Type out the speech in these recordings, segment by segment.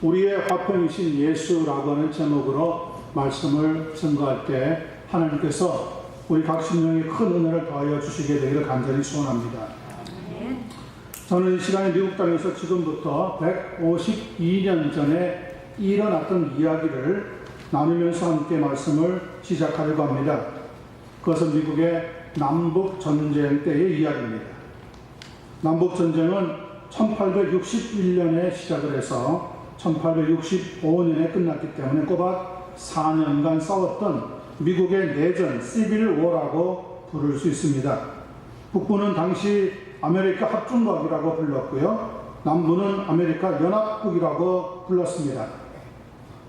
우리의 화평이신 예수라고 하는 제목으로 말씀을 증거할 때 하나님께서 우리 각 심령에 큰 은혜를 더하여 주시게 되기를 간절히 소원합니다. 저는 이 시간에 미국 땅에서 지금부터 152년 전에 일어났던 이야기를 나누면서 함께 말씀을 시작하려고 합니다. 그것은 미국의 남북전쟁 때의 이야기입니다. 남북전쟁은 1861년에 시작을 해서 1865년에 끝났기 때문에 꼬박 4년간 싸웠던 미국의 내전, 시빌 워라고 부를 수 있습니다. 북부는 당시 아메리카 합중국이라고 불렀고요. 남부는 아메리카 연합국이라고 불렀습니다.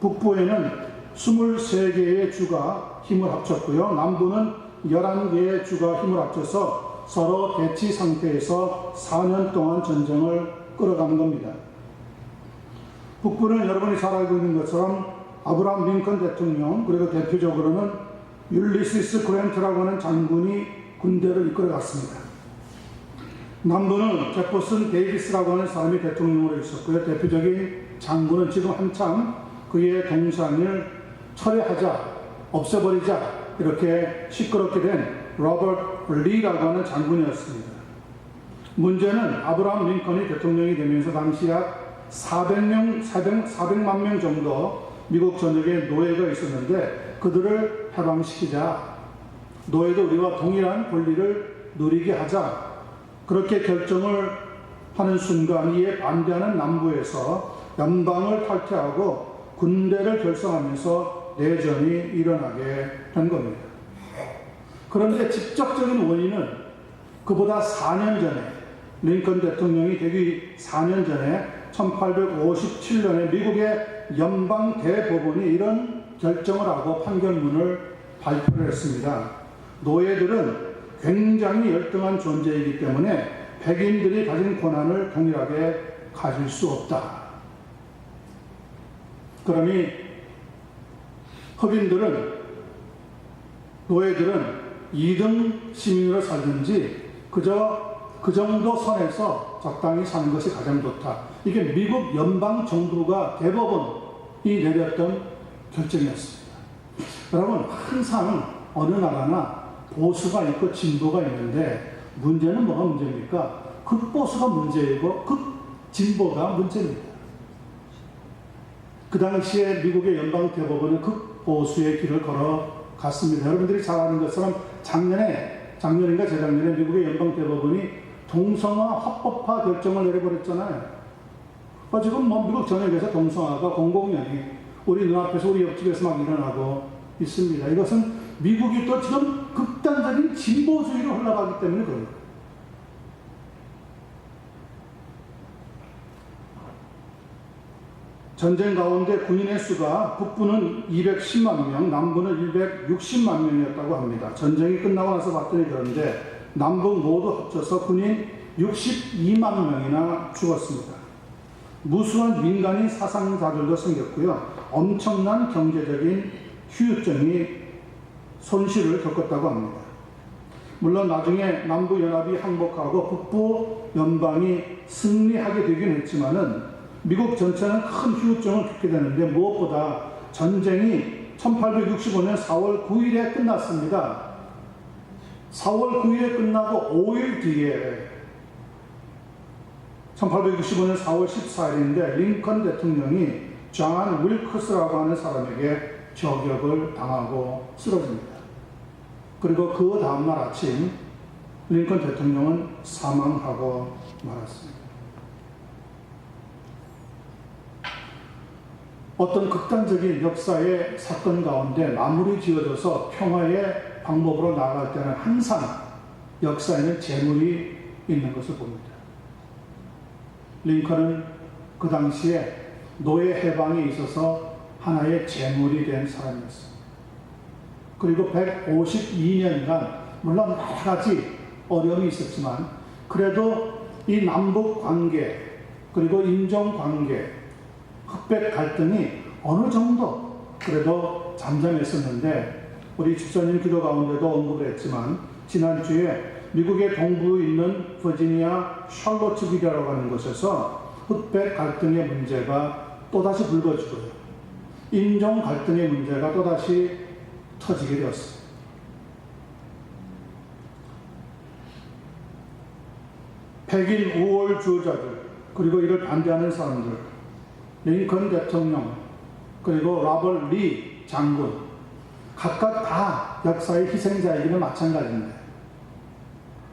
북부에는 23개의 주가 힘을 합쳤고요. 남부는 11개의 주가 힘을 합쳐서 서로 대치 상태에서 4년 동안 전쟁을 끌어가는 겁니다. 북부는 여러분이 잘 알고 있는 것처럼 아브라함 링컨 대통령, 그리고 대표적으로는 율리시스 그랜트라고 하는 장군이 군대를 이끌어갔습니다. 남부는 제퍼슨 데이비스라고 하는 사람이 대통령으로 있었고요. 대표적인 장군은 지금 한참 그의 동상을 철회하자, 없애버리자 이렇게 시끄럽게 된 로버트 리라고 하는 장군이었습니다. 문제는 아브라함 링컨이 대통령이 되면서 당시 약 400만 명 정도 미국 전역에 노예가 있었는데 그들을 해방시키자, 노예도 우리와 동일한 권리를 누리게 하자, 그렇게 결정을 하는 순간 이에 반대하는 남부에서 연방을 탈퇴하고 군대를 결성하면서 내전이 일어나게 된 겁니다. 그런데 직접적인 원인은 그보다 4년 전에, 링컨 대통령이 되기 4년 전에 1857년에 미국의 연방 대법원이 이런 결정을 하고 판결문을 발표를 했습니다. 노예들은 굉장히 열등한 존재이기 때문에 백인들이 가진 권한을 동일하게 가질 수 없다. 그러니 흑인들은, 노예들은 2등 시민으로 살든지 그저 그 정도 선에서 적당히 사는 것이 가장 좋다. 이게 미국 연방 정부가 대법원이 내렸던 결정이었습니다. 여러분, 항상 어느 나라나 보수가 있고 진보가 있는데 문제는 뭐가 문제입니까? 극보수가 문제이고 극진보가 문제입니다. 그 당시에 미국의 연방 대법원은 극보수의 길을 걸어갔습니다. 여러분들이 잘 아는 것처럼 작년인가 재작년에 미국의 연방 대법원이 동성화 합법화 결정을 내려버렸잖아요. 지금 미국 전역에서 동성화가 공공연히 우리 눈앞에서, 우리 옆집에서 막 일어나고 있습니다. 이것은 미국이 또 지금 극단적인 진보주의로 흘러가기 때문에 그런 거예요. 전쟁 가운데 군인의 수가 북부는 210만 명, 남부는 160만 명이었다고 합니다. 전쟁이 끝나고 나서 봤더니 그런데 남북 모두 합쳐서 군인 62만 명이나 죽었습니다. 무수한 민간인 사상자들도 생겼고요. 엄청난 경제적인 휴유증이 손실을 겪었다고 합니다. 물론 나중에 남부연합이 항복하고 북부 연방이 승리하게 되긴 했지만은 미국 전체는 큰 휴유증을 겪게 되는데 무엇보다 전쟁이 1865년 4월 9일에 끝났습니다. 4월 9일에 끝나고 5일 뒤에 1865년 4월 14일인데 링컨 대통령이 존 윌커스라고 하는 사람에게 저격을 당하고 쓰러집니다. 그리고 그 다음날 아침 링컨 대통령은 사망하고 말았습니다. 어떤 극단적인 역사의 사건 가운데 마무리 지어져서 평화의 방법으로 나아갈 때는 항상 역사에는 재물이 있는 것을 봅니다. 링컨은 그 당시에 노예 해방에 있어서 하나의 재물이 된 사람이었습니다. 그리고 152년간 물론 여러 가지 어려움이 있었지만 그래도 이 남북 관계, 그리고 인종 관계, 흑백 갈등이 어느 정도 그래도 잠잠했었는데 우리 집사님 기도 가운데도 언급을 했지만 지난주에 미국의 동부에 있는 버지니아 샬롯츠빌이라고 하는 곳에서 흑백 갈등의 문제가 또다시 불거지고요. 인종 갈등의 문제가 또다시 터지게 되었습니다. 백인 우월주의자들, 그리고 이를 반대하는 사람들, 링컨 대통령, 그리고 로버트 리 장군, 각각 다 역사의 희생자이기는 마찬가지인데,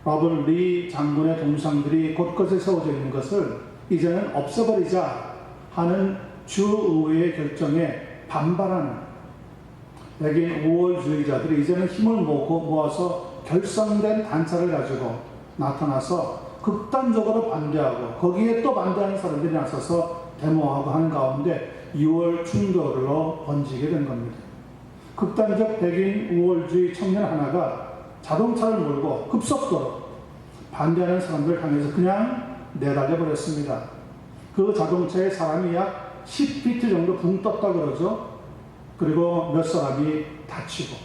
로버트 리 장군의 동상들이 곳곳에 세워져 있는 것을 이제는 없애버리자 하는 주의회의 결정에 반발하는 백인 우월주의자들이 이제는 힘을 모아서 결성된 단체를 가지고 나타나서 극단적으로 반대하고, 거기에 또 반대하는 사람들이 나서서 데모하고 하는 가운데 6월 충돌로 번지게 된 겁니다. 극단적 백인 우월주의 청년 하나가 자동차를 몰고 급속도로 반대하는 사람들을 향해서 그냥 내달려 버렸습니다. 그 자동차에 사람이 약 10피트 정도 붕 떴다 그러죠. 그리고 몇 사람이 다치고,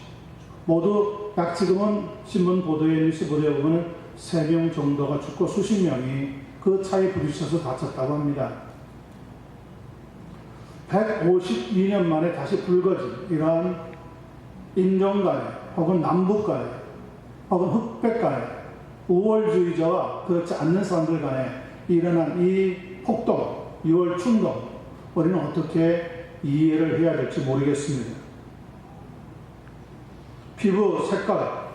모두 약 지금은 신문 보도에, 뉴스 보도에 보면 3명 정도가 죽고 수십 명이 그 차에 부딪혀서 다쳤다고 합니다. 152년 만에 다시 불거진 이러한 인종 간에, 혹은 남북 간에, 혹은 흑백 간에, 우월주의자와 그렇지 않는 사람들 간에 일어난 이 폭동, 6월 충동, 우리는 어떻게 이해를 해야 될지 모르겠습니다. 피부 색깔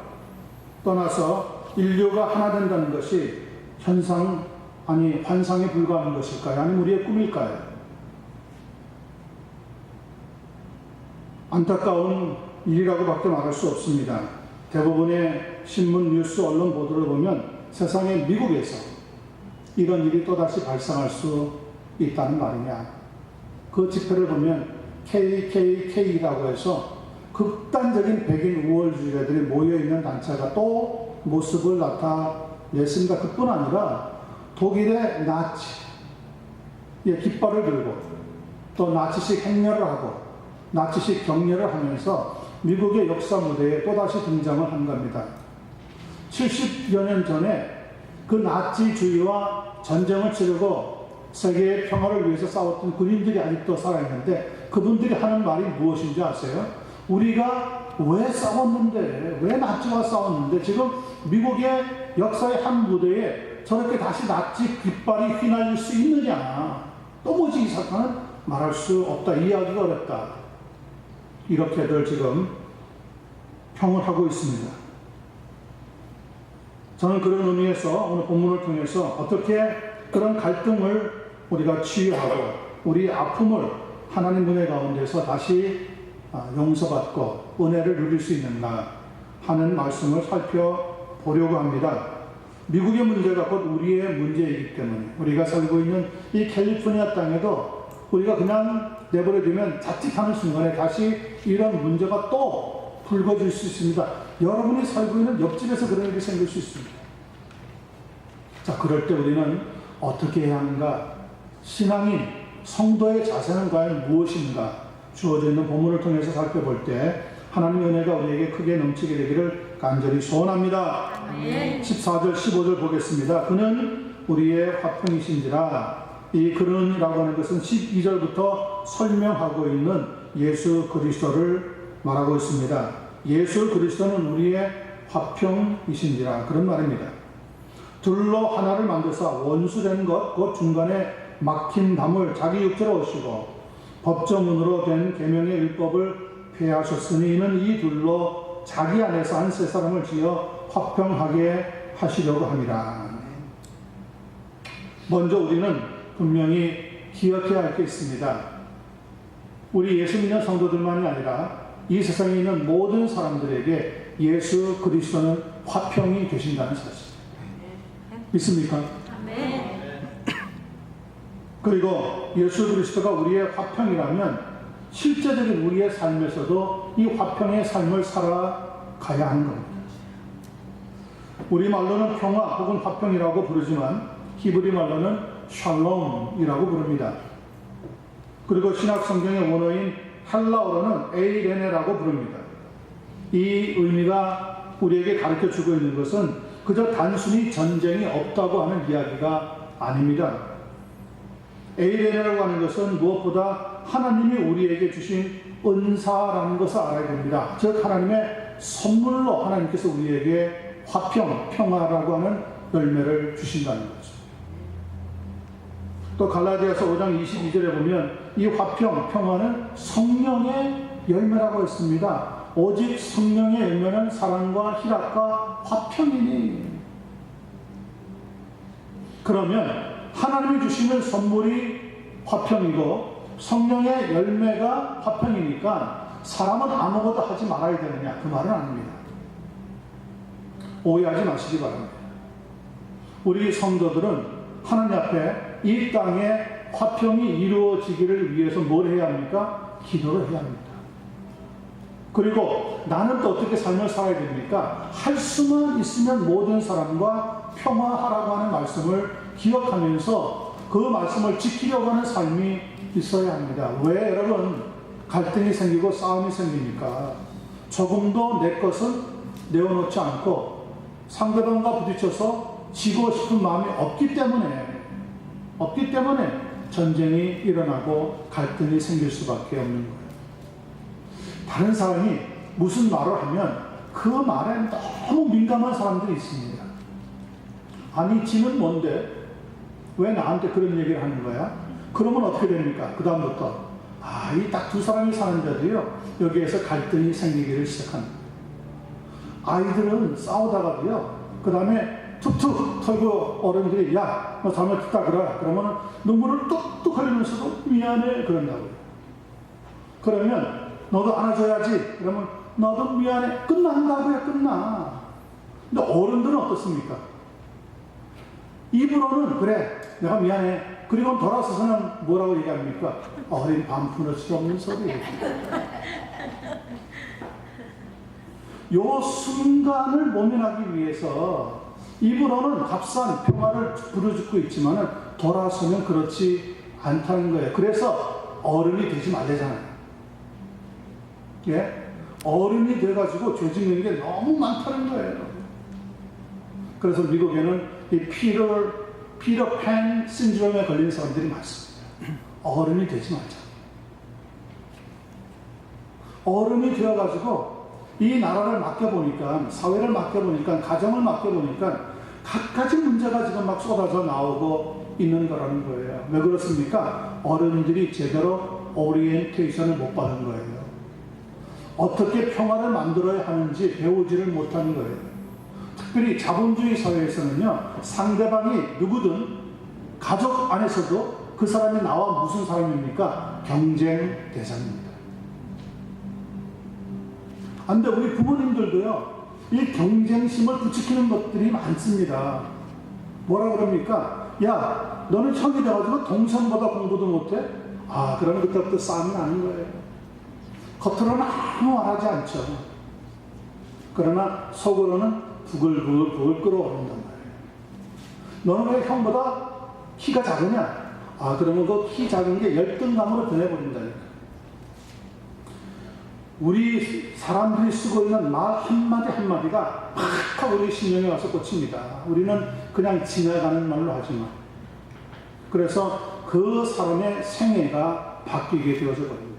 떠나서 인류가 하나 된다는 것이 환상에 불과한 것일까요? 아니면 우리의 꿈일까요? 안타까운 일이라고 밖에 말할 수 없습니다. 대부분의 신문, 뉴스, 언론 보도를 보면 세상의 미국에서 이런 일이 또다시 발생할 수 있다는 말이냐. 그 집회를 보면 KKK라고 해서 극단적인 백인 우월주의자들이 모여있는 단체가 또 모습을 나타냈습니다. 그뿐 아니라 독일의 나치의 깃발을 들고 또 나치식 행렬을 하고 나치식 격려를 하면서 미국의 역사 무대에 또다시 등장을 한 겁니다. 70여 년 전에 그 나치주의와 전쟁을 치르고 세계의 평화를 위해서 싸웠던 군인들이 아직도 살아있는데, 그분들이 하는 말이 무엇인지 아세요? 우리가 왜 싸웠는데, 왜 나치와 싸웠는데 지금 미국의 역사의 한 무대에 저렇게 다시 나치 깃발이 휘날릴 수 있느냐. 도무지 이 사건은 말할 수 없다, 이해하기가 어렵다, 이렇게들 지금 평을 하고 있습니다. 저는 그런 의미에서 오늘 본문을 통해서 어떻게 그런 갈등을 우리가 치유하고 우리 아픔을 하나님 은혜 가운데서 다시 용서받고 은혜를 누릴 수 있는가 하는 말씀을 살펴보려고 합니다. 미국의 문제가 곧 우리의 문제이기 때문에, 우리가 살고 있는 이 캘리포니아 땅에도 우리가 그냥 내버려두면 자칫하는 순간에 다시 이런 문제가 또 불거질 수 있습니다. 여러분이 살고 있는 옆집에서 그런 일이 생길 수 있습니다. 자, 그럴 때 우리는 어떻게 해야 하는가? 신앙인, 성도의 자세는 과연 무엇인가? 주어져 있는 본문을 통해서 살펴볼 때 하나님의 은혜가 우리에게 크게 넘치게 되기를 간절히 소원합니다. 14절 15절 보겠습니다. 그는 우리의 화평이신지라. 이 그는이라고 하는 것은 12절부터 설명하고 있는 예수 그리스도를 말하고 있습니다. 예수 그리스도는 우리의 화평이신지라, 그런 말입니다. 둘로 하나를 만드사 원수된 것 곧 중간에 막힌 담을 자기 육체로 오시고 법조문으로 된 계명의 율법을 폐하셨으니 이는 이 둘로 자기 안에서 한 세 사람을 지어 화평하게 하시려고 합니다. 먼저 우리는 분명히 기억해야 할 게 있습니다. 우리 예수 믿는 성도들만이 아니라 이 세상에 있는 모든 사람들에게 예수 그리스도는 화평이 되신다는 사실. 믿습니까? 그리고 예수 그리스도가 우리의 화평이라면 실제적인 우리의 삶에서도 이 화평의 삶을 살아가야 하는 겁니다. 우리말로는 평화 혹은 화평이라고 부르지만 히브리 말로는 샬롬이라고 부릅니다. 그리고 신약 성경의 원어인 헬라어로는 에이레네라고 부릅니다. 이 의미가 우리에게 가르쳐주고 있는 것은 그저 단순히 전쟁이 없다고 하는 이야기가 아닙니다. 에이렌이라고 하는 것은 무엇보다 하나님이 우리에게 주신 은사라는 것을 알아야 됩니다. 즉 하나님의 선물로 하나님께서 우리에게 화평, 평화라고 하는 열매를 주신다는 거죠. 또 갈라디아서 5장 22절에 보면 이 화평, 평화는 성령의 열매라고 했습니다. 오직 성령의 열매는 사랑과 희락과 화평이니. 그러면 하나님이 주시는 선물이 화평이고 성령의 열매가 화평이니까 사람은 아무것도 하지 말아야 되느냐, 그 말은 아닙니다. 오해하지 마시기 바랍니다. 우리 성도들은 하나님 앞에 이 땅에 화평이 이루어지기를 위해서 뭘 해야 합니까? 기도를 해야 합니다. 그리고 나는 또 어떻게 삶을 살아야 됩니까? 할 수만 있으면 모든 사람과 평화하라고 하는 말씀을 기억하면서 그 말씀을 지키려고 하는 삶이 있어야 합니다. 왜 여러분 갈등이 생기고 싸움이 생깁니까? 조금도 내 것은 내어놓지 않고 상대방과 부딪혀서 지고 싶은 마음이 없기 때문에 전쟁이 일어나고 갈등이 생길 수밖에 없는 거예요. 다른 사람이 무슨 말을 하면 그 말에 너무 민감한 사람들이 있습니다. 아니 지는 뭔데? 왜 나한테 그런 얘기를 하는 거야? 그러면 어떻게 됩니까? 그 다음부터 이 딱 두 사람이 사는데도요 여기에서 갈등이 생기기를 시작합니다. 아이들은 싸우다가도요 그 다음에 툭툭 털고 어른들이 야 너 잘못 듣다 그래. 그러면 눈물을 뚝뚝 흘리면서도 미안해 그런다고요. 그러면 너도 안아줘야지. 그러면 나도 미안해. 끝난다고요. 끝나. 근데 어른들은 어떻습니까? 입으로는 그래 내가 미안해. 그리고 돌아서서는 뭐라고 얘기합니까? 어린 반푼어치 없는 소리. 요 순간을 모면하기 위해서 입으로는 값싼 평화를 부르짖고 있지만 돌아서면 그렇지 않다는 거예요. 그래서 어른이 되지 말래잖아요. 예? 어른이 돼가지고 죄 짓는 게 너무 많다는 거예요. 그래서 미국에는 이 피터 팬 신드롬에 걸린 사람들이 많습니다. 어른이 되지 말자. 어른이 되어가지고 이 나라를 맡겨보니까, 사회를 맡겨보니까, 가정을 맡겨보니까 갖가지 문제가 지금 막 쏟아져 나오고 있는 거라는 거예요. 왜 그렇습니까? 어른들이 제대로 오리엔테이션을 못 받은 거예요. 어떻게 평화를 만들어야 하는지 배우지를 못하는 거예요. 특별히 자본주의 사회에서는요, 상대방이 누구든 가족 안에서도 그 사람이 나와 무슨 사람입니까? 경쟁 대상입니다. 근데 우리 부모님들도요, 이 경쟁심을 부추기는 것들이 많습니다. 뭐라 그럽니까? 야, 너는 형이 돼가지고 동생보다 공부도 못해? 그러면 그때부터 싸움이 나는 거예요. 겉으로는 아무 말하지 않죠. 그러나 속으로는 부글부글 끓어오른단 말이에요. 너는 왜 형보다 키가 작으냐? 그러면 그 키 작은 게 열등감으로 변해버린다니까. 우리 사람들이 쓰고 있는 말 한마디 한마디가 팍 우리 신경에 와서 꽂힙니다. 우리는 그냥 지나가는 말로 하지만. 그래서 그 사람의 생애가 바뀌게 되어져 버립니다.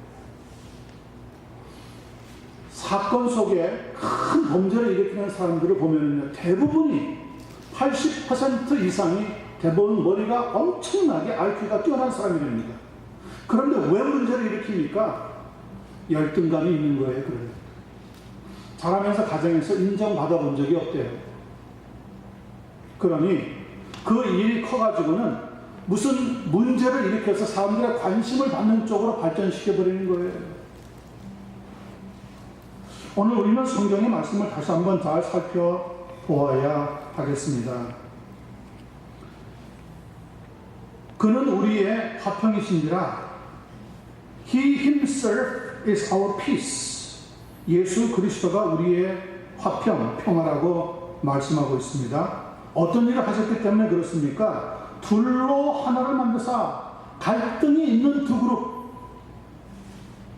사건 속에 큰 범죄를 일으키는 사람들을 보면요, 대부분이 80% 이상이 대부분 머리가 엄청나게 IQ가 뛰어난 사람이 됩니다. 그런데 왜 문제를 일으킵니까? 열등감이 있는 거예요. 그래요. 자라면서 가정에서 인정받아 본 적이 없대요. 그러니 그 일이 커가지고는 무슨 문제를 일으켜서 사람들의 관심을 받는 쪽으로 발전시켜버리는 거예요. 오늘 우리는 성경의 말씀을 다시 한번 잘 살펴보아야 하겠습니다. 그는 우리의 화평이신지라. He himself is our peace. 예수 그리스도가 우리의 화평, 평화라고 말씀하고 있습니다. 어떤 일을 하셨기 때문에 그렇습니까? 둘로 하나를 만드사 갈등이 있는 두 그룹,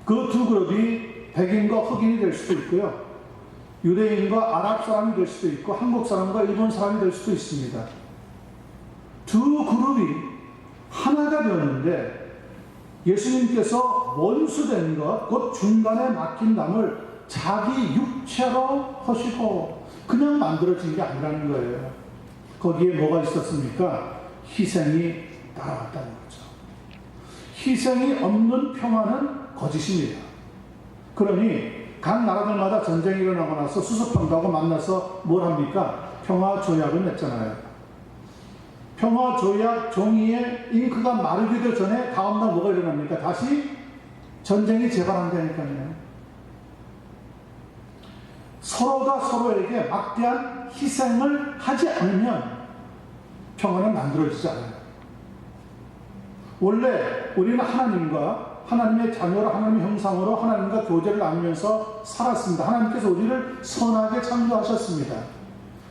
그 두 그룹이 백인과 흑인이 될 수도 있고요, 유대인과 아랍 사람이 될 수도 있고 한국 사람과 일본 사람이 될 수도 있습니다. 두 그룹이 하나가 되었는데 예수님께서 원수된 것, 곧 중간에 막힌 담을 자기 육체로 하시고 그냥 만들어진 게 아니라는 거예요. 거기에 뭐가 있었습니까? 희생이 따라왔다는 거죠. 희생이 없는 평화는 거짓입니다. 그러니 각 나라들마다 전쟁이 일어나고 나서 수습한다고 만나서 뭘 합니까? 평화조약을 맺잖아요. 평화조약 종이에 잉크가 마르기도 전에 다음날 뭐가 일어납니까? 다시 전쟁이 재발한다니까요. 서로가 서로에게 막대한 희생을 하지 않으면 평화는 만들어지지 않아요. 원래 우리는 하나님과 하나님의 자녀로 하나님의 형상으로 하나님과 교제를 나누면서 살았습니다. 하나님께서 우리를 선하게 창조하셨습니다.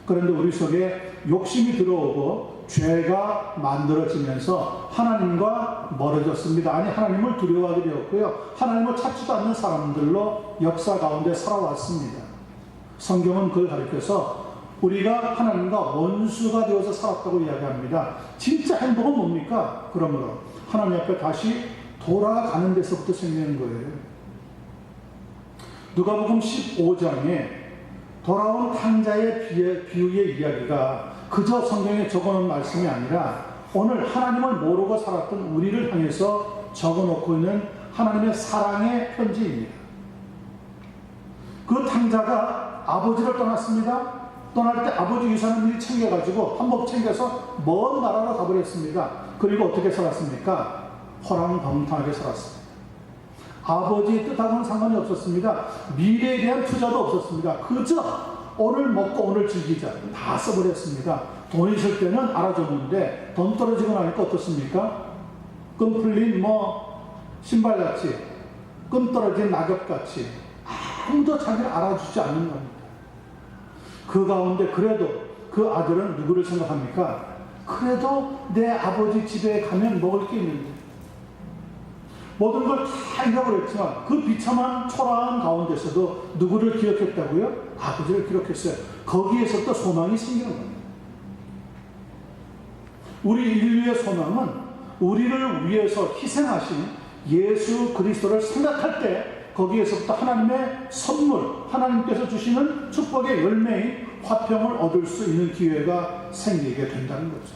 그런데 우리 속에 욕심이 들어오고 죄가 만들어지면서 하나님과 멀어졌습니다. 아니 하나님을 두려워하게 되었고요. 하나님을 찾지도 않는 사람들로 역사 가운데 살아왔습니다. 성경은 그걸 가르쳐서 우리가 하나님과 원수가 되어서 살았다고 이야기합니다. 진짜 행복은 뭡니까? 그러므로 하나님 앞에 다시 돌아가는 데서부터 생기는 거예요. 누가복음 15장에 돌아온 탕자의 비유의 이야기가 그저 성경에 적어놓은 말씀이 아니라 오늘 하나님을 모르고 살았던 우리를 향해서 적어놓고 있는 하나님의 사랑의 편지입니다. 그 탕자가 아버지를 떠났습니다. 떠날 때 아버지 유산을 미리 챙겨가지고 한몫 챙겨서 먼 나라로 가버렸습니다. 그리고 어떻게 살았습니까? 호랑방탕하게 살았습니다. 아버지의 뜻하고는 상관이 없었습니다. 미래에 대한 투자도 없었습니다. 그저 오늘 먹고 오늘 즐기자 다 써버렸습니다. 돈 있을 때는 알아줬는데 돈 떨어지고 나니까 어떻습니까? 끈 풀린 신발같이 끈 떨어진 낙엽같이 아무도 자기를 알아주지 않는 겁니다. 그 가운데 그래도 그 아들은 누구를 생각합니까? 그래도 내 아버지 집에 가면 먹을 게 있는데 모든 걸 다 잃어버렸지만 그 비참한 초라한 가운데서도 누구를 기억했다고요? 아버지를 기억했어요. 거기에서 또 소망이 생기는 겁니다. 우리 인류의 소망은 우리를 위해서 희생하신 예수 그리스도를 생각할 때 거기에서부터 하나님의 선물, 하나님께서 주시는 축복의 열매인 화평을 얻을 수 있는 기회가 생기게 된다는 거죠.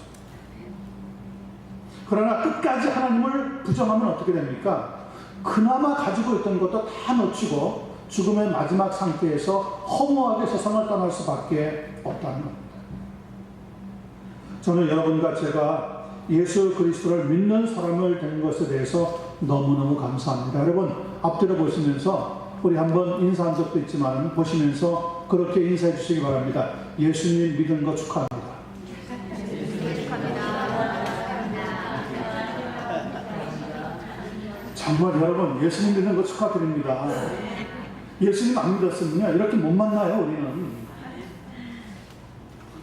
그러나 끝까지 하나님을 부정하면 어떻게 됩니까? 그나마 가지고 있던 것도 다 놓치고 죽음의 마지막 상태에서 허무하게 세상을 떠날 수밖에 없다는 겁니다. 저는 여러분과 제가 예수 그리스도를 믿는 사람을 된 것에 대해서 너무너무 감사합니다. 여러분 앞뒤로 보시면서 우리 한번 인사한 적도 있지만 보시면서 그렇게 인사해 주시기 바랍니다. 예수님 믿은 거 축하합니다. 정말 여러분 예수님 믿는 거 축하드립니다. 예수님 안 믿었으면 이렇게 못 만나요 우리는.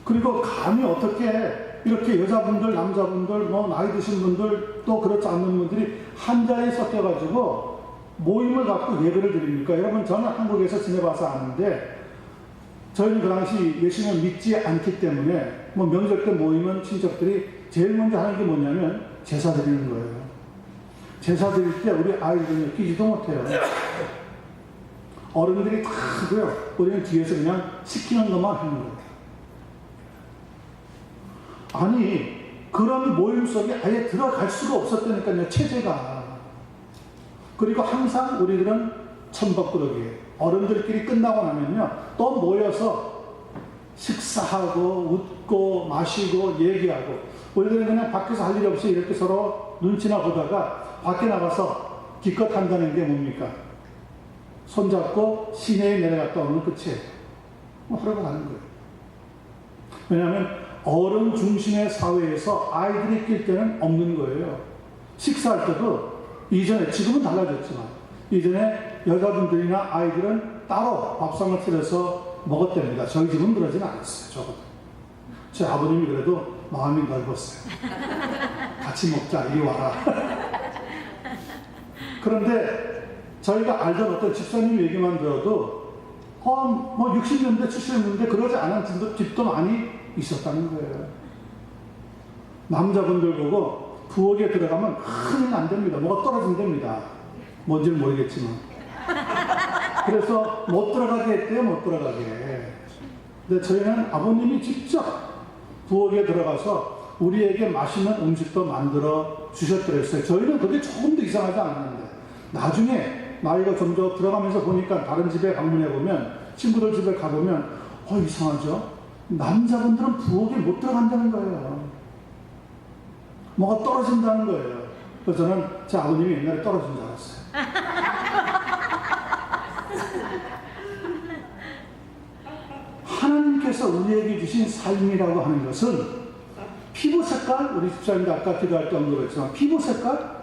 그리고 감히 어떻게 이렇게 여자분들 남자분들 나이 드신 분들 또 그렇지 않는 분들이 한 자리에 섞여가지고 모임을 갖고 예배를 드립니까? 여러분 저는 한국에서 지내봐서 아는데 저희는 그 당시 예수님을 믿지 않기 때문에 명절 때 모이면 친척들이 제일 먼저 하는 게 뭐냐면 제사 드리는 거예요. 제사 드릴 때 우리 아이들은 끼지도 못해요. 어른들이 다 하고요. 우리는 뒤에서 그냥 시키는 것만 하는 거예요. 아니 그런 모임 속에 아예 들어갈 수가 없었다니까요. 체제가. 그리고 항상 우리들은 천벅꾸러기예요. 어른들끼리 끝나고 나면요 또 모여서 식사하고 웃고 마시고 얘기하고 우리들은 그냥 밖에서 할 일 없이 이렇게 서로 눈치나 보다가 밖에 나가서 기껏 한다는 게 뭡니까? 손잡고 시내에 내려갔다 오는 끝이에요. 하루가 가는 거예요. 왜냐하면 어른 중심의 사회에서 아이들이 낄 때는 없는 거예요. 식사할 때도 이전에, 지금은 달라졌지만 이전에 여자분들이나 아이들은 따로 밥상을 차려서 먹었답니다. 저희 집은 그러진 않았어요. 적어도. 제 아버님이 그래도 마음이 넓었어요. 같이 먹자, 이리 와라. 그런데 저희가 알던 어떤 집사님 얘기만 들어도 60년대, 70년대 그러지 않은 집도 많이 있었다는 거예요. 남자분들 보고 부엌에 들어가면 큰일 안 됩니다. 뭐가 떨어진답니다. 뭔지는 모르겠지만. 그래서 못 들어가게 했대요. 못 들어가게. 근데 저희는 아버님이 직접 부엌에 들어가서 우리에게 맛있는 음식도 만들어 주셨더랬어요. 저희는 그게 조금도 이상하지 않았는데 나중에 나이가 점점 들어가면서 보니까 다른 집에 방문해 보면, 친구들 집에 가보면 이상하죠? 남자분들은 부엌에 못 들어간다는 거예요. 뭐가 떨어진다는 거예요. 그래서 저는 제 아버님이 옛날에 떨어진 줄 알았어요. 하나님께서 우리에게 주신 삶이라고 하는 것은 피부 색깔, 우리 집사님도 아까 기도할 때 언급했지만 피부 색깔,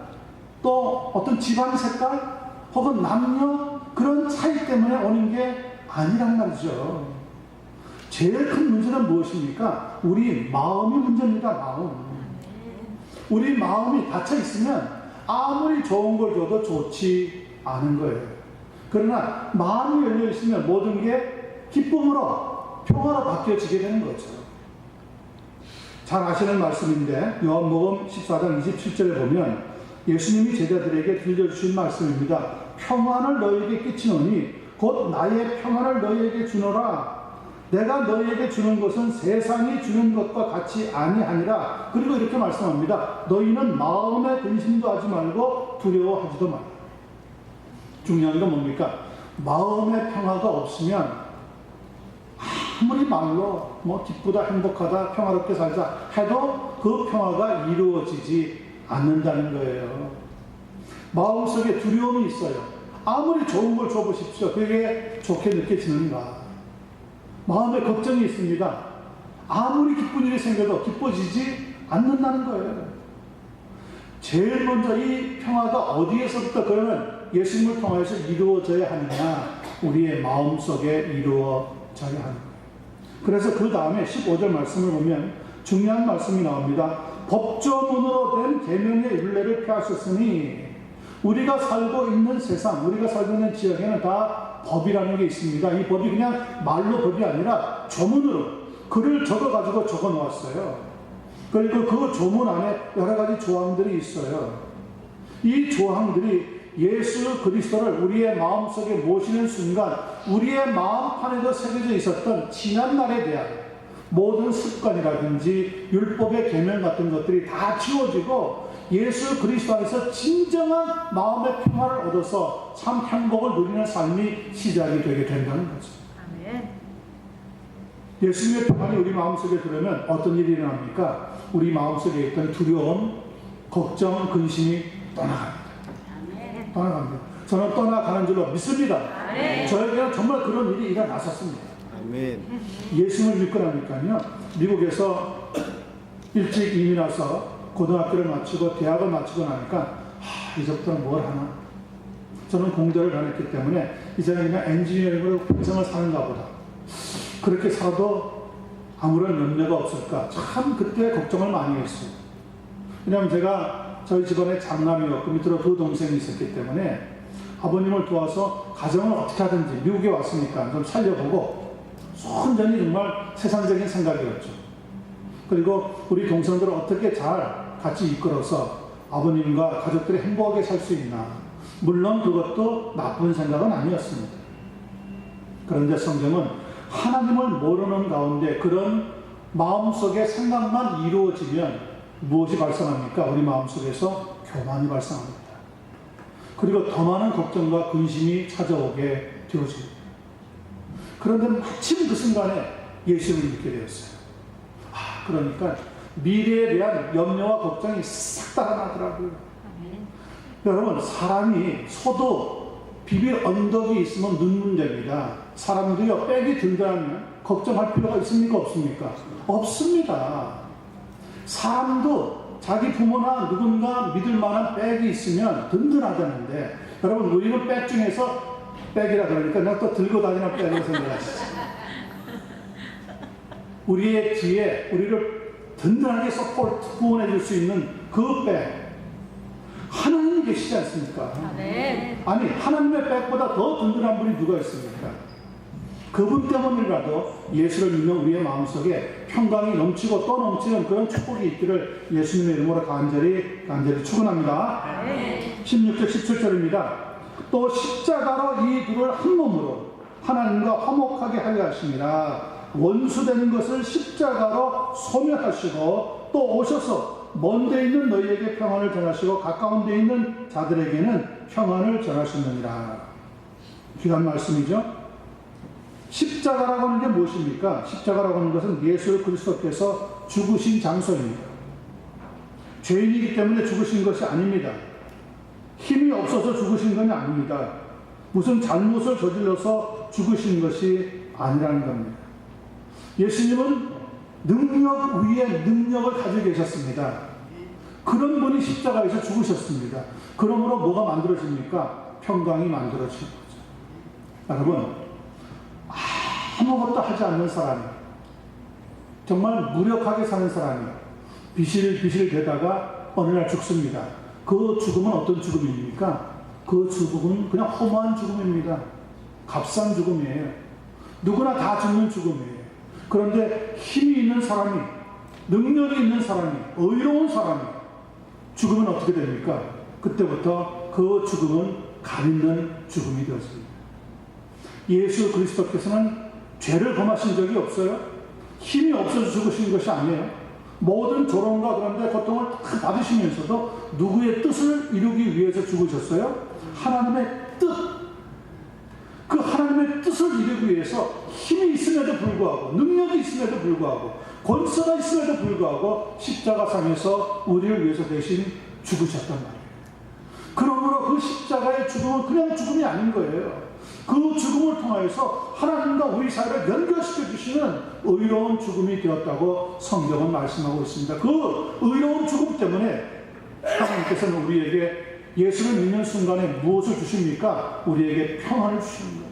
또 어떤 집안 색깔, 혹은 남녀 그런 차이 때문에 오는 게 아니란 말이죠. 제일 큰 문제는 무엇입니까? 우리 마음이 문제입니다. 마음. 우리 마음이 닫혀 있으면 아무리 좋은 걸 줘도 좋지 않은 거예요. 그러나 마음이 열려 있으면 모든 게 기쁨으로, 평화로 바뀌어지게 되는 거죠. 잘 아시는 말씀인데 요한복음 14장 27절에 보면 예수님이 제자들에게 들려주신 말씀입니다. 평안을 너희에게 끼치노니 곧 나의 평안을 너희에게 주노라. 내가 너희에게 주는 것은 세상이 주는 것과 같이 아니하니라. 그리고 이렇게 말씀합니다. 너희는 마음에 근심도 하지 말고 두려워하지도 말라. 중요한 건 뭡니까? 마음의 평화가 없으면 아무리 말로 기쁘다, 행복하다, 평화롭게 살자 해도 그 평화가 이루어지지 않는다는 거예요. 마음속에 두려움이 있어요. 아무리 좋은 걸 줘보십시오. 그게 좋게 느껴지는가? 마음에 걱정이 있습니다. 아무리 기쁜 일이 생겨도 기뻐지지 않는다는 거예요. 제일 먼저 이 평화가 어디에서부터 그러면 예수님을 통해서 이루어져야 하느냐? 우리의 마음속에 이루어져야 하는 거예요. 그래서 그 다음에 15절 말씀을 보면 중요한 말씀이 나옵니다. 법조문으로 된 계명의 율례를 폐하셨으니 우리가 살고 있는 세상, 우리가 살고 있는 지역에는 다 법이라는 게 있습니다. 이 법이 그냥 말로 법이 아니라 조문으로 글을 적어가지고 적어 놓았어요. 그리고 그 조문 안에 여러 가지 조항들이 있어요. 이 조항들이 예수 그리스도를 우리의 마음속에 모시는 순간 우리의 마음판에도 새겨져 있었던 지난날에 대한 모든 습관이라든지 율법의 계명 같은 것들이 다 지워지고 예수 그리스도 안에서 진정한 마음의 평화를 얻어서 참 행복을 누리는 삶이 시작이 되게 된다는 거죠. 아멘. 예수님의 평안이 우리 마음속에 들으면 어떤 일이 일어납니까? 우리 마음속에 있던 두려움, 걱정, 근심이 떠나갑니다. 아멘. 떠나갑니다. 저는 떠나가는 줄로 믿습니다. 아멘. 저에게는 정말 그런 일이 일어났었습니다. 아멘. 예수님을 믿고 나니까요, 미국에서 일찍 이민 와서 고등학교를 마치고 대학을 마치고 나니까 이제부터는 뭘 하나? 저는 공대를 다녔기 때문에 이제는 그냥 엔지니어링으로 평생을 사는가 보다. 그렇게 살아도 아무런 염려가 없을까? 참 그때 걱정을 많이 했어요. 왜냐하면 제가 저희 집안에 장남이었고 밑으로 두 동생이 있었기 때문에 아버님을 도와서 가정을 어떻게 하든지 미국에 왔으니까 좀 살려보고 온전히 정말 세상적인 생각이었죠. 그리고 우리 동생들을 어떻게 잘 같이 이끌어서 아버님과 가족들이 행복하게 살 수 있나. 물론 그것도 나쁜 생각은 아니었습니다. 그런데 성경은 하나님을 모르는 가운데 그런 마음속의 생각만 이루어지면 무엇이 발생합니까? 우리 마음속에서 교만이 발생합니다. 그리고 더 많은 걱정과 근심이 찾아오게 되어집니다. 그런데 마침 그 순간에 예수님을 믿게 되었어요. 그러니까 미래에 대한 염려와 걱정이 싹 달아나더라고요. 여러분, 사람이 소도 비빌 언덕이 있으면 눕는 됩니다. 사람도요, 백이 든든하면 걱정할 필요가 있습니까? 없습니까? 없습니다. 사람도 자기 부모나 누군가 믿을 만한 백이 있으면 든든하다는데, 여러분, 우리는 백 중에서 백이라 그러니까 내가 또 들고 다니는 백으로 생각하시죠. 우리의 뒤에 우리를 든든하게 서포트, 후원해 줄 수 있는 그 백, 하나님이 계시지 않습니까? 네. 아니, 하나님의 백보다 더 든든한 분이 누가 있습니까? 그분 때문이라도 예수를 믿는 우리의 마음속에 평강이 넘치고 또 넘치는 그런 축복이 있기를 예수님의 이름으로 간절히 축원합니다. 16절 17절입니다. 또 십자가로 이 둘을 한 몸으로 하나님과 화목하게 하려 하심이라. 원수되는 것을 십자가로 소멸하시고 또 오셔서 먼데 있는 너희에게 평안을 전하시고 가까운 데 있는 자들에게는 평안을 전하시느니라. 귀한 말씀이죠. 십자가라고 하는 게 무엇입니까? 십자가라고 하는 것은 예수 그리스도께서 죽으신 장소입니다. 죄인이기 때문에 죽으신 것이 아닙니다. 힘이 없어서 죽으신 건 아닙니다. 무슨 잘못을 저질러서 죽으신 것이 아니라는 겁니다. 예수님은 능력 위에 능력을 가지고 계셨습니다. 그런 분이 십자가에서 죽으셨습니다. 그러므로 뭐가 만들어집니까? 평강이 만들어지는 거죠. 여러분, 아무것도 하지 않는 사람이, 정말 무력하게 사는 사람이 비실 대다가 어느 날 죽습니다. 그 죽음은 어떤 죽음입니까? 그 죽음은 그냥 허무한 죽음입니다. 값싼 죽음이에요. 누구나 다 죽는 죽음이에요. 그런데 힘이 있는 사람이, 능력이 있는 사람이, 의로운 사람이 죽으면 어떻게 됩니까? 그때부터 그 죽음은 감 있는 죽음이 되었습니다. 예수 그리스도께서는 죄를 범하신 적이 없어요. 힘이 없어서 죽으신 것이 아니에요. 모든 조롱과 그런데 고통을 다 받으시면서도 누구의 뜻을 이루기 위해서 죽으셨어요? 하나님의 뜻. 그 하나님의 뜻을 이루기 위해서 힘이 있음에도 불구하고, 능력이 있음에도 불구하고, 권세가 있음에도 불구하고 십자가상에서 우리를 위해서 대신 죽으셨단 말이에요. 그러므로 그 십자가의 죽음은 그냥 죽음이 아닌 거예요. 그 죽음을 통하여서 하나님과 우리 사이를 연결시켜 주시는 의로운 죽음이 되었다고 성경은 말씀하고 있습니다. 그 의로운 죽음 때문에 하나님께서는 우리에게 예수를 믿는 순간에 무엇을 주십니까? 우리에게 평안을 주시는 거예요.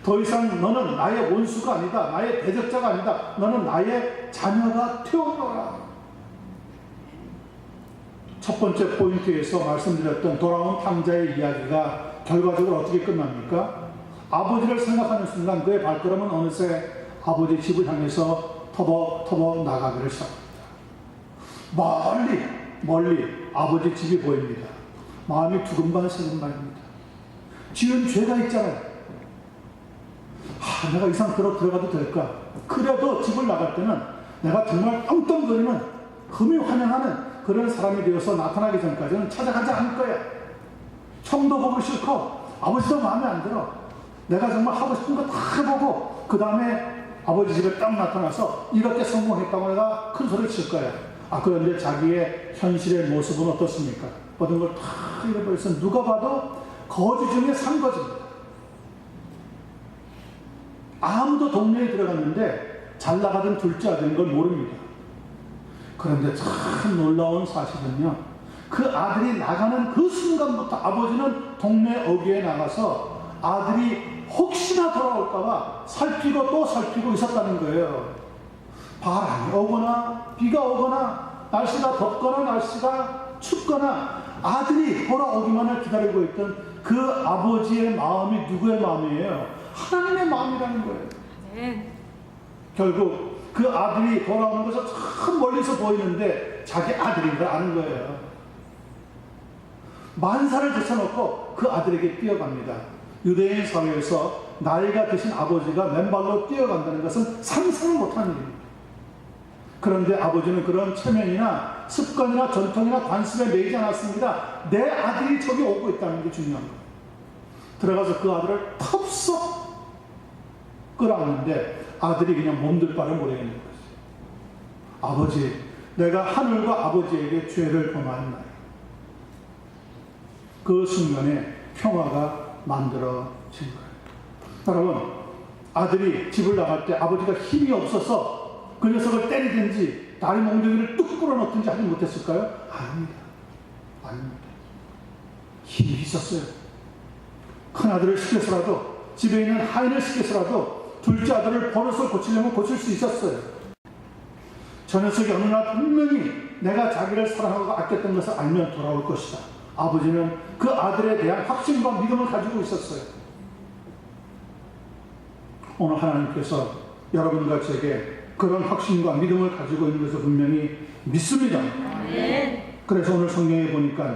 더 이상 너는 나의 원수가 아니다. 나의 대적자가 아니다. 너는 나의 자녀가 되어라. 첫 번째 포인트에서 말씀드렸던 돌아온 탕자의 이야기가 결과적으로 어떻게 끝납니까? 아버지를 생각하는 순간 그의 발걸음은 어느새 아버지 집을 향해서 터벅터벅 나가기를 시작합니다. 멀리 아버지 집이 보입니다. 마음이 두근반 세근반입니다. 지은 죄가 있잖아요. 내가 이상 들어가도 될까? 그래도 집을 나갈 때는 내가 정말 떵떵거리는 금이 환영하는 그런 사람이 되어서 나타나기 전까지는 찾아가지 않을 거야. 형도 보고 싫고 아버지도 마음에 안 들어. 내가 정말 하고 싶은 거 다 해보고 그 다음에 아버지 집에 딱 나타나서 이렇게 성공했다고 내가 큰 소리 칠 거야. 그런데 자기의 현실의 모습은 어떻습니까? 모든 걸 다 잃어버려서 누가 봐도 거지 중에 산 거지입니다. 아무도 동네에 들어갔는데 잘 나가던 둘째 아들인 걸 모릅니다. 그런데 참 놀라운 사실은요, 그 아들이 나가는 그 순간부터 아버지는 동네 어귀에 나가서 아들이 혹시나 돌아올까봐 살피고 또 살피고 있었다는 거예요. 바람이 오거나 비가 오거나 날씨가 덥거나 날씨가 춥거나 아들이 돌아오기만을 기다리고 있던 그 아버지의 마음이 누구의 마음이에요? 하나님의 마음이라는 거예요. 네. 결국 그 아들이 돌아오는 것을 참 멀리서 보이는데 자기 아들인 걸 아는 거예요. 만사를 제쳐놓고 그 아들에게 뛰어갑니다. 유대인 사회에서 나이가 드신 아버지가 맨발로 뛰어간다는 것은 상상을 못하는 일입니다. 그런데 아버지는 그런 체면이나 습관이나 전통이나 관습에 매이지 않았습니다. 내 아들이 저기 오고 있다는 게 중요한 거예요. 들어가서 그 아들을 텁썩 끌어안는데 아들이 그냥 몸둘 바를 모르겠는 거죠. 아버지, 내가 하늘과 아버지에게 죄를 범하였나요? 그 순간에 평화가 만들어진 거예요. 여러분, 아들이 집을 나갈 때 아버지가 힘이 없어서 그 녀석을 때리든지 다리 몽둥이를 뚝 끌어넣든지 하지 못했을까요? 아닙니다. 힘이 있었어요. 큰아들을 시켜서라도, 집에 있는 하인을 시켜서라도 둘째 아들을 버릇을 고치려면 고칠 수 있었어요. 저 녀석이 어느 날 분명히 내가 자기를 사랑하고 아꼈던 것을 알면 돌아올 것이다. 아버지는 그 아들에 대한 확신과 믿음을 가지고 있었어요. 오늘 하나님께서 여러분과 제게 그런 확신과 믿음을 가지고 있는 것을 분명히 믿습니다. 그래서 오늘 성경에 보니까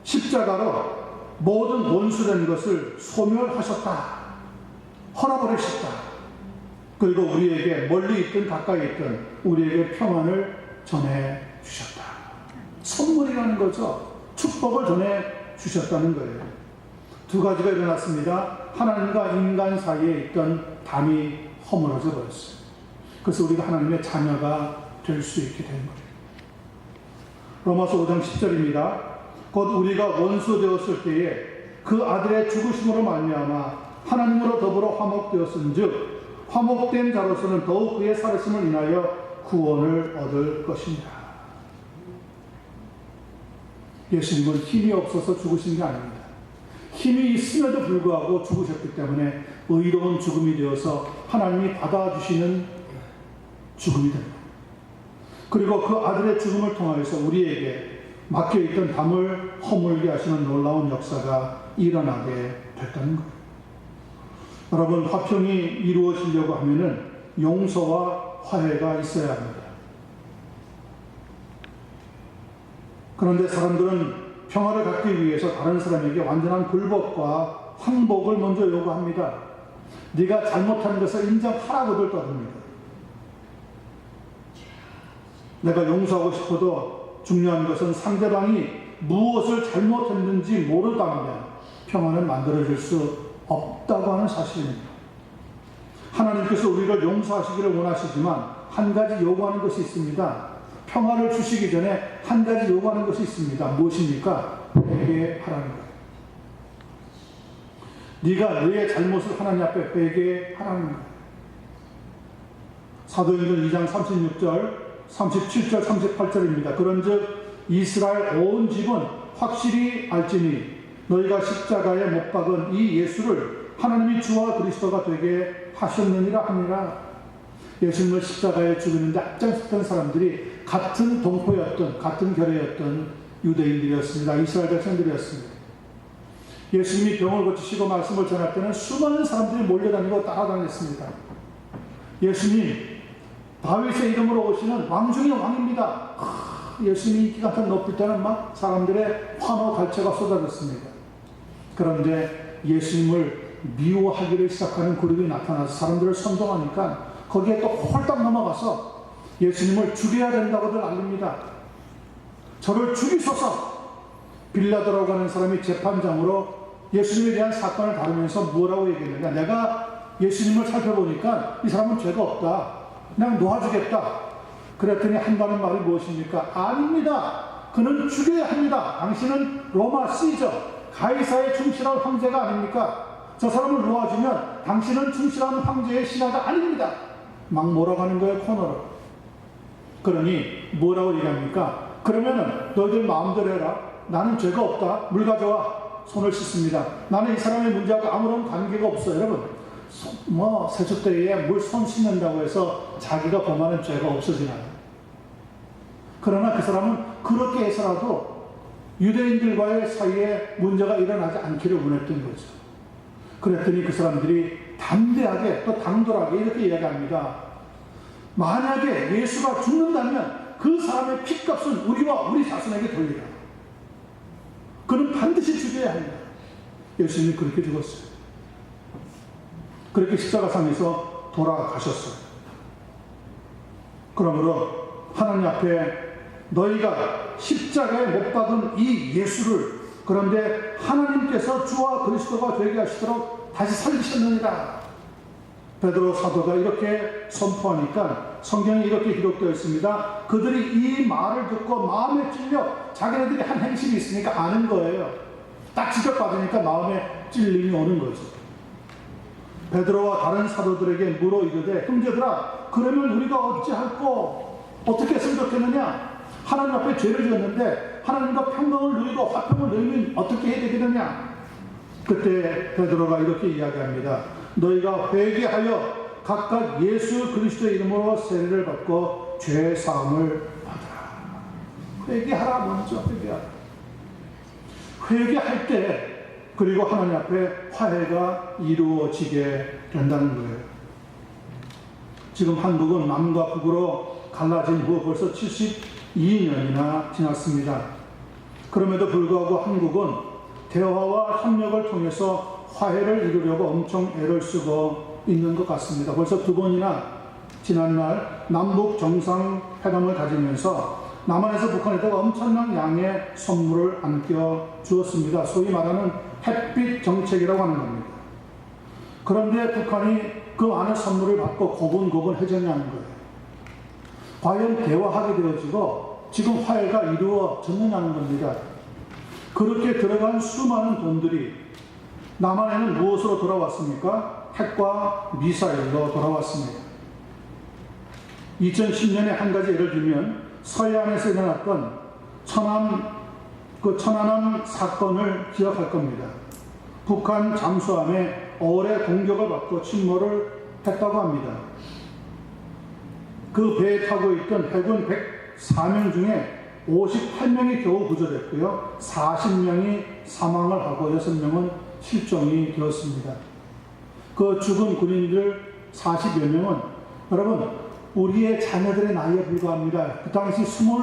십자가로 모든 원수된 것을 소멸하셨다, 헐어버리셨다. 그리고 우리에게 멀리 있든 가까이 있든 우리에게 평안을 전해주셨다. 선물이라는 거죠. 축복을 전해주셨다는 거예요. 두 가지가 일어났습니다. 하나님과 인간 사이에 있던 담이 허물어져 버렸어요. 그래서 우리가 하나님의 자녀가 될 수 있게 된 거예요. 로마서 5장 10절입니다. 곧 우리가 원수 되었을 때에 그 아들의 죽으심으로 말미암아 하나님으로 더불어 화목되었은즉 화목된 자로서는 더욱 그의 살으심을 인하여 구원을 얻을 것입니다. 예수님은 힘이 없어서 죽으신 게 아닙니다. 힘이 있음에도 불구하고 죽으셨기 때문에 의로운 죽음이 되어서 하나님이 받아주시는 죽음이 됩니다. 그리고 그 아들의 죽음을 통하여서 우리에게 막혀있던 담을 허물게 하시는 놀라운 역사가 일어나게 됐다는 거예요. 여러분, 화평이 이루어지려고 하면은 용서와 화해가 있어야 합니다. 그런데 사람들은 평화를 갖기 위해서 다른 사람에게 완전한 굴복과 항복을 먼저 요구합니다. 네가 잘못한 것을 인정하라고들 떠듭니다. 내가 용서하고 싶어도 중요한 것은 상대방이 무엇을 잘못했는지 모르다면 평화는 만들어질 수 없다고 하는 사실입니다. 하나님께서 우리를 용서하시기를 원하시지만 한 가지 요구하는 것이 있습니다. 평화를 주시기 전에 한 가지 요구하는 것이 있습니다. 무엇입니까? 회개하라는 거예요. 네가 너의 잘못을 하나님 앞에 회개하라는 거예요. 사도행전 2장 36절, 37절, 38절입니다. 그런즉 이스라엘 온 집은 확실히 알지니 너희가 십자가에 못 박은 이 예수를 하나님이 주와 그리스도가 되게 하셨느니라 하니라. 예수님을 십자가에 죽이는데 앞장섰던 사람들이 같은 동포였던, 같은 결의였던 유대인들이었습니다. 이스라엘 백성들이었습니다. 예수님이 병을 고치시고 말씀을 전할 때는 수많은 사람들이 몰려다니고 따라다녔습니다. 예수님, 다윗의 이름으로 오시는 왕 중의 왕입니다. 예수님이 인기가 한참 높을 때는 막 사람들의 환호 갈채가 쏟아졌습니다. 그런데 예수님을 미워하기를 시작하는 그룹이 나타나서 사람들을 선동하니까 거기에 또 홀딱 넘어가서 예수님을 죽여야 된다고들 알립니다. 저를 죽이소서. 빌라도라고 하는 사람이 재판장으로 예수님에 대한 사건을 다루면서 뭐라고 얘기했느냐. 내가 예수님을 살펴보니까 이 사람은 죄가 없다. 그냥 놓아주겠다. 그랬더니 한다는 말이 무엇입니까? 아닙니다. 그는 죽여야 합니다. 당신은 로마 시저, 가이사의 충실한 황제가 아닙니까? 저 사람을 놓아주면 당신은 충실한 황제의 신하가 아닙니다. 막 몰아가는 거예요, 코너로. 그러니 뭐라고 얘기합니까? 그러면은 너희들 마음대로 해라. 나는 죄가 없다. 물 가져와. 손을 씻습니다. 나는 이 사람의 문제하고 아무런 관계가 없어요. 여러분, 세숫대에 물 손 씻는다고 해서 자기가 범하는 죄가 없어지나요? 그러나 그 사람은 그렇게 해서라도 유대인들과의 사이에 문제가 일어나지 않기를 원했던 거죠. 그랬더니 그 사람들이 담대하게 또 당돌하게 이렇게 이야기합니다. 만약에 예수가 죽는다면 그 사람의 핏값은 우리와 우리 자손에게 돌리라. 그는 반드시 죽여야 합니다. 예수님이 그렇게 죽었어요. 그렇게 십자가상에서 돌아가셨어요. 그러므로 하나님 앞에 너희가 십자가에 못 박은 이 예수를 그런데 하나님께서 주와 그리스도가 되게 하시도록 다시 살리셨느니라. 베드로 사도가 이렇게 선포하니까 성경에 이렇게 기록되어 있습니다. 그들이 이 말을 듣고 마음에 찔려 자기네들이 한 행실이 있으니까 아는 거예요. 딱 지적받으니까 마음에 찔림이 오는 거죠. 베드로와 다른 사도들에게 물어 이르되 형제들아 그러면 우리가 어찌할꼬 어떻게 했으면 좋겠느냐. 하나님 앞에 죄를 지었는데 하나님과 평강을 누리고 화평을 누리면 어떻게 해야 되겠느냐. 그때 베드로가 이렇게 이야기합니다. 너희가 회개하여 각각 예수 그리스도의 이름으로 세례를 받고 죄 사함을 받으라. 회개하라. 먼저 회개하라. 회개할 때 그리고 하나님 앞에 화해가 이루어지게 된다는 거예요. 지금 한국은 남과 북으로 갈라진 후 벌써 72년이나 지났습니다. 그럼에도 불구하고 한국은 대화와 협력을 통해서 화해를 이루려고 엄청 애를 쓰고 있는 것 같습니다. 벌써 2번이나 지난날 남북 정상회담을 가지면서 남한에서 북한에다가 엄청난 양의 선물을 안겨 주었습니다. 소위 말하는 햇빛 정책이라고 하는 겁니다. 그런데 북한이 그 많은 선물을 받고 고분고분해졌냐는 거예요. 과연 대화하게 되어지고 지금 화해가 이루어졌느냐는 겁니다. 그렇게 들어간 수많은 돈들이 남한에는 무엇으로 돌아왔습니까? 핵과 미사일로 돌아왔습니다. 2010년에 한 가지 예를 들면 서해안에서 일어났던 천안함 사건을 기억할 겁니다. 북한 잠수함에 어뢰 공격을 받고 침몰을 했다고 합니다. 그 배에 타고 있던 해군 104명 중에 58명이 겨우 구조됐고요. 40명이 사망을 하고 6명은 실종이 되었습니다. 그 죽은 군인들 40여 명은 여러분 우리의 자녀들의 나이에 불과합니다. 그 당시 25,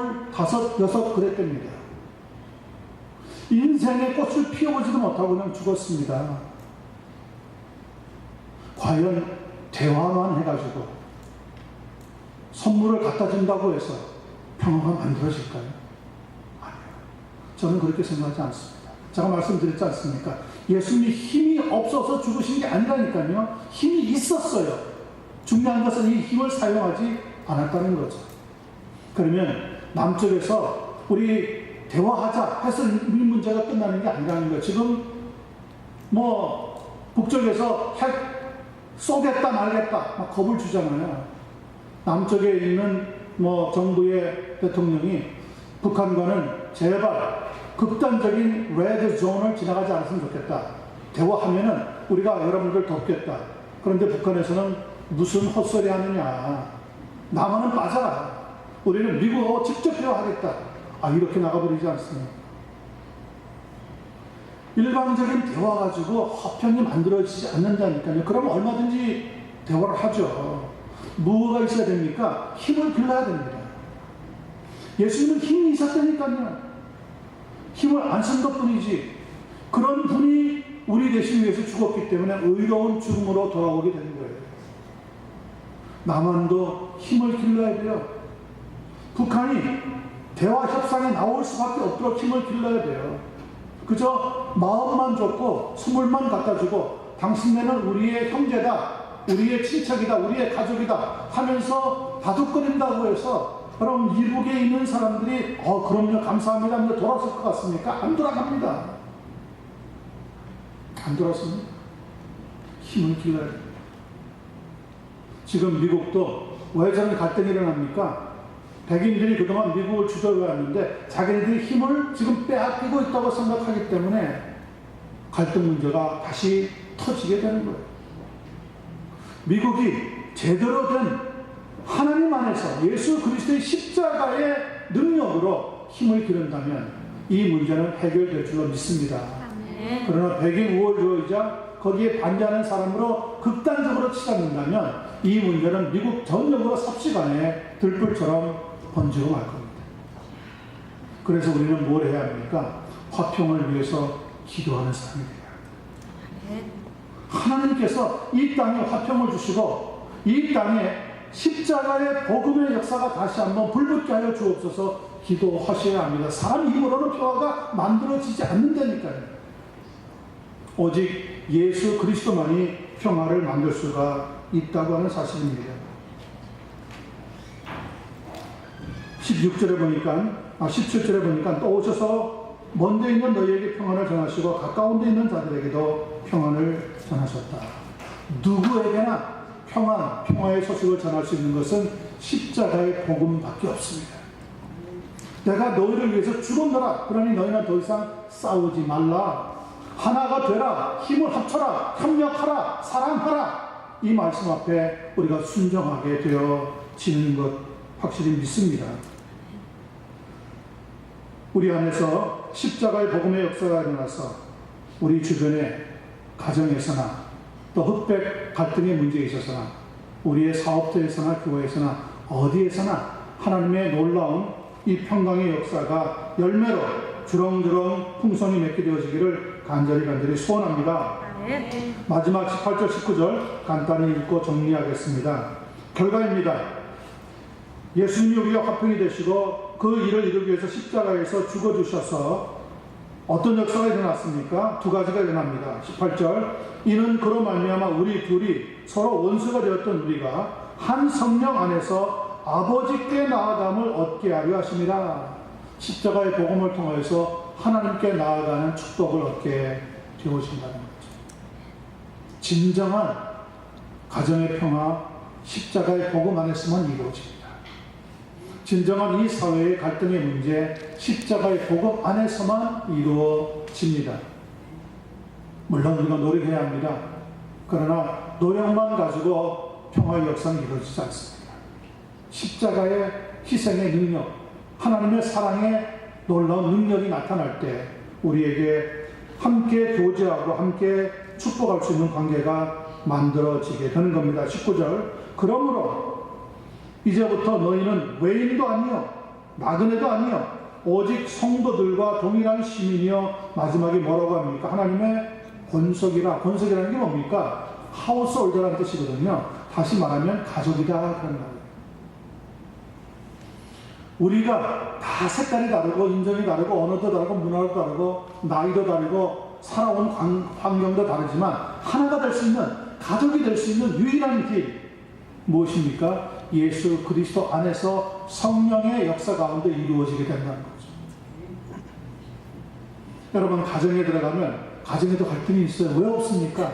6 그랬답니다. 인생의 꽃을 피워보지도 못하고 그냥 죽었습니다. 과연 대화만 해가지고 선물을 갖다 준다고 해서 평화가 만들어질까요? 아니요. 저는 그렇게 생각하지 않습니다. 제가 말씀드렸지 않습니까? 예수님이 힘이 없어서 죽으신 게 아니라니까요. 힘이 있었어요. 중요한 것은 이 힘을 사용하지 않았다는 거죠. 그러면 남쪽에서 우리 대화하자 해서 이 문제가 끝나는 게 아니라는 거예요. 지금 북쪽에서 핵 쏘겠다 말겠다 막 겁을 주잖아요. 남쪽에 있는 정부의 대통령이 북한과는 제발 극단적인 레드 존을 지나가지 않았으면 좋겠다. 대화하면은 우리가 여러분들 돕겠다. 그런데 북한에서는 무슨 헛소리 하느냐. 남한은 빠져라. 우리는 미국하고 직접 대화하겠다. 이렇게 나가버리지 않습니다. 일방적인 대화 가지고 화평이 만들어지지 않는다니까요. 그럼 얼마든지 대화를 하죠. 뭐가 있어야 됩니까? 힘을 빌려야 됩니다. 예수님은 힘이 있었다니까요. 힘을 안 쓴 것 뿐이지. 그런 분이 우리 대신 위해서 죽었기 때문에 의로운 죽음으로 돌아오게 되는 거예요. 남한도 힘을 길러야 돼요. 북한이 대화 협상에 나올 수밖에 없도록 힘을 길러야 돼요. 그저 마음만 줬고 선물만 갖다 주고 당신네는 우리의 형제다, 우리의 친척이다, 우리의 가족이다 하면서 다독거린다고 해서 여러분 미국에 있는 사람들이 그럼요 감사합니다 하면서 돌아설 것 같습니까? 안 돌아갑니다. 안 돌아섭니다. 힘을 길러야 됩니다. 지금 미국도 왜 저런 갈등이 일어납니까? 백인들이 그동안 미국을 주도해왔는데 자기네들이 힘을 지금 빼앗기고 있다고 생각하기 때문에 갈등 문제가 다시 터지게 되는 거예요. 미국이 제대로 된 하나님 안에서 예수 그리스도의 십자가의 능력으로 힘을 기른다면 이 문제는 해결될 줄로 믿습니다. 그러나 백인 우월주의자 거기에 반대하는 사람으로 극단적으로 치닫는다면 이 문제는 미국 전역으로 삽시간에 들불처럼 번지고 말 겁니다. 그래서 우리는 뭘 해야 합니까? 화평을 위해서 기도하는 사람이 되어야 합니다. 하나님께서 이 땅에 화평을 주시고 이 땅에 십자가의 복음의 역사가 다시 한번 불붙게 하여 주옵소서 기도하셔야 합니다. 사람 힘으로는 평화가 만들어지지 않는다니까요. 오직 예수 그리스도만이 평화를 만들 수가 있다고 하는 사실입니다. 17절에 보니까 또 오셔서 먼데 있는 너희에게 평안을 전하시고 가까운 데 있는 자들에게도 평안을 전하셨다. 누구에게나 평화의 소식을 전할 수 있는 것은 십자가의 복음밖에 없습니다. 내가 너희를 위해서 죽었노라. 그러니 너희는 더 이상 싸우지 말라. 하나가 되라. 힘을 합쳐라. 협력하라. 사랑하라. 이 말씀 앞에 우리가 순종하게 되어지는 것 확실히 믿습니다. 우리 안에서 십자가의 복음의 역사가 일어나서 우리 주변의 가정에서나 또 흑백 갈등의 문제에 있어서나 우리의 사업터에서나 교회에서나 어디에서나 하나님의 놀라운 이 평강의 역사가 열매로 주렁주렁 풍성히 맺게 되어지기를 간절히 소원합니다. 마지막 18절 19절 간단히 읽고 정리하겠습니다. 결과입니다. 예수님이 우리가 화평이 되시고 그 일을 이루기 위해서 십자가에서 죽어주셔서 어떤 역사가 일어났습니까? 두 가지가 일어납니다. 18절 이는 그로 말미암아 우리 둘이 서로 원수가 되었던 우리가 한 성령 안에서 아버지께 나아감을 얻게 하려 하심이라. 십자가의 복음을 통해서 하나님께 나아가는 축복을 얻게 되어진다는 거죠. 진정한 가정의 평화 십자가의 복음 안에서만 이루어집니다. 진정한 이 사회의 갈등의 문제 십자가의 복음 안에서만 이루어집니다. 물론 우리가 노력해야 합니다. 그러나 노력만 가지고 평화의 역사는 이루어지지 않습니다. 십자가의 희생의 능력, 하나님의 사랑의 놀라운 능력이 나타날 때 우리에게 함께 교제하고 함께 축복할 수 있는 관계가 만들어지게 되는 겁니다. 19절 그러므로 이제부터 너희는 외인도 아니요 나그네도 아니요 오직 성도들과 동일한 시민이요. 마지막에 뭐라고 합니까? 하나님의 권속이라는 게 뭡니까? 하우스홀더라는 뜻이거든요. 다시 말하면 가족이다 그런 말이에요. 우리가 다 색깔이 다르고 인종이 다르고 언어도 다르고 문화도 다르고 나이도 다르고 살아온 환경도 다르지만 하나가 될 수 있는 가족이 될 수 있는 유일한 길 무엇입니까? 예수 그리스도 안에서 성령의 역사 가운데 이루어지게 된다는 거죠. 여러분 가정에 들어가면 가정에도 갈등이 있어요. 왜 없습니까?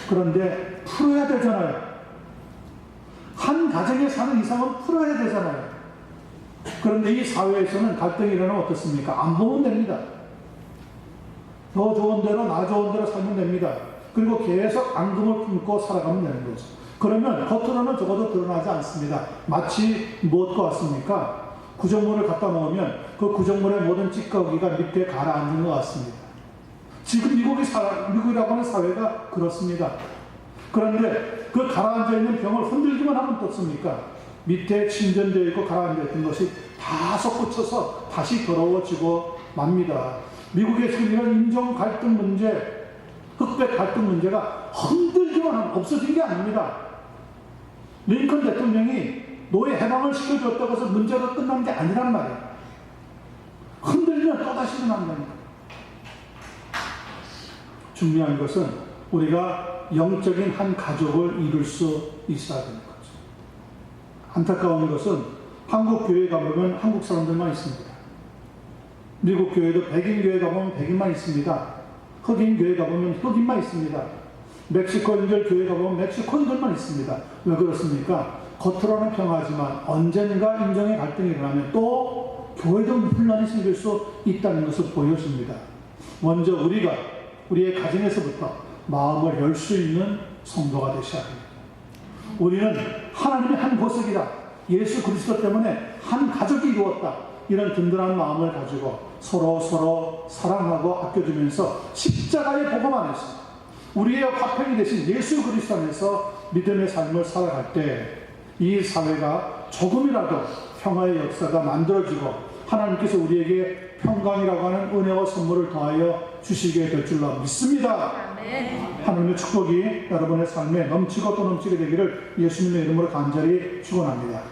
그런데 풀어야 되잖아요. 한 가정에 사는 이상은 풀어야 되잖아요. 그런데 이 사회에서는 갈등이 일어나면 어떻습니까? 안 보면 됩니다. 너 좋은 대로 나 좋은 대로 살면 됩니다. 그리고 계속 앙금을 품고 살아가면 되는 거죠. 그러면 겉으로는 적어도 드러나지 않습니다. 마치 무엇과 같습니까? 구정물을 갖다 놓으면 그 구정물의 모든 찌꺼기가 밑에 가라앉는 것 같습니다. 지금 미국이라고 하는 사회가 그렇습니다. 그런데 그 가라앉아 있는 병을 흔들기만 하면 어떻습니까? 밑에 침전되어 있고 가라앉아 있던 것이 다 솟구쳐서 다시 더러워지고 맙니다. 미국의 지금 이런 인종 갈등 문제, 흑백 갈등 문제가 흔들기만 하면 없어진 게 아닙니다. 링컨 대통령이 노예 해방을 시켜줬다고 해서 문제가 끝난 게 아니란 말이에요. 흔들면 또다시 일어난다는 거예요. 중요한 것은 우리가 영적인 한 가족을 이룰 수 있어야 되는 거죠. 안타까운 것은 한국 교회 가보면 한국 사람들만 있습니다. 미국 교회도 백인 교회 가보면 백인만 있습니다. 흑인 교회 가보면 흑인만 있습니다. 멕시코인들 교회 가보면 멕시코인들만 있습니다. 왜 그렇습니까? 겉으로는 평화하지만 언젠가 인종의 갈등이 일어나면 또 교회도 분란이 생길 수 있다는 것을 보여줍니다. 먼저 우리의 가정에서부터 마음을 열 수 있는 성도가 되셔야 합니다. 우리는 하나님의 한 보석이다. 예수 그리스도 때문에 한 가족이 이루었다. 이런 든든한 마음을 가지고 서로 사랑하고 아껴주면서 십자가의 복음 안에서 우리의 화평이 되신 예수 그리스도 안에서 믿음의 삶을 살아갈 때 이 사회가 조금이라도 평화의 역사가 만들어지고 하나님께서 우리에게 평강이라고 하는 은혜와 선물을 더하여 주시게 될 줄로 믿습니다. 하나님의 축복이 여러분의 삶에 넘치고 또 넘치게 되기를 예수님의 이름으로 간절히 축원합니다.